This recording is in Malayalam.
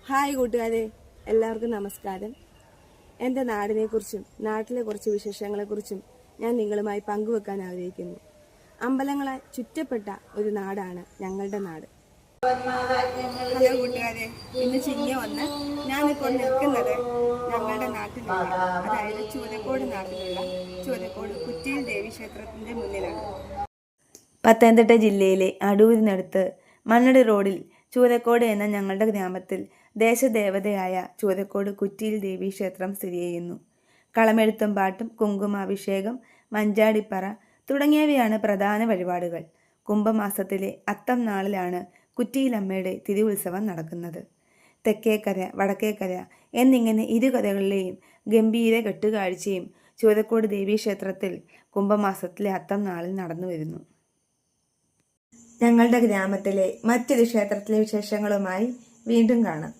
ഹായ് കൂട്ടുകാരെ, എല്ലാവർക്കും നമസ്കാരം. എൻ്റെ നാടിനെക്കുറിച്ചും നാട്ടിലെ കുറച്ച് വിശേഷങ്ങളെക്കുറിച്ചും ഞാൻ നിങ്ങളുമായി പങ്കുവെക്കാൻ ആഗ്രഹിക്കുന്നു. അമ്പലങ്ങളാൽ ചുറ്റപ്പെട്ട ഒരു നാടാണ് ഞങ്ങളുടെ നാട്. ഹലോ കൂട്ടുകാരെ, ഇന്ന് ചിങ്ങ ഒന്ന് ഞാനിപ്പോൾ നിൽക്കുന്നത് ഞങ്ങളുടെ നാട്ടിലുള്ള, അതായത് ചൂരക്കോട് നാട്ടിലുള്ള ചൂരക്കോട് കുറ്റിയിൽ ദേവി ക്ഷേത്രത്തിൻ്റെ മുന്നിലാണ്. പത്തനംതിട്ട ജില്ലയിലെ അടൂരിനടുത്ത് മണ്ണടി റോഡിൽ ചൂരക്കോട് എന്ന ഞങ്ങളുടെ ഗ്രാമത്തിൽ ദേശദേവതയായ ചൂരക്കോട് കുറ്റിയിൽ ദേവി ക്ഷേത്രം സ്ഥിതി ചെയ്യുന്നു. കളമെഴുത്തും പാട്ടും, കുങ്കുമാഭിഷേകം, മഞ്ചാടിപ്പറ തുടങ്ങിയവയാണ് പ്രധാന വഴിപാടുകൾ. കുംഭമാസത്തിലെ അത്തം നാളിലാണ് കുറ്റിയിലമ്മയുടെ തിരുവുത്സവം നടക്കുന്നത്. തെക്കേക്കര, വടക്കേക്കര എന്നിങ്ങനെ ഇരുകരകളിലെയും ഗംഭീര കെട്ടുകാഴ്ചയും ചൂരക്കോട് ദേവീക്ഷേത്രത്തിൽ കുംഭമാസത്തിലെ അത്തം നാളിൽ നടന്നു വരുന്നു. ഞങ്ങളുടെ ഗ്രാമത്തിലെ മറ്റൊരു ക്ഷേത്രത്തിലെ വിശേഷങ്ങളുമായി വീണ്ടും കാണാം.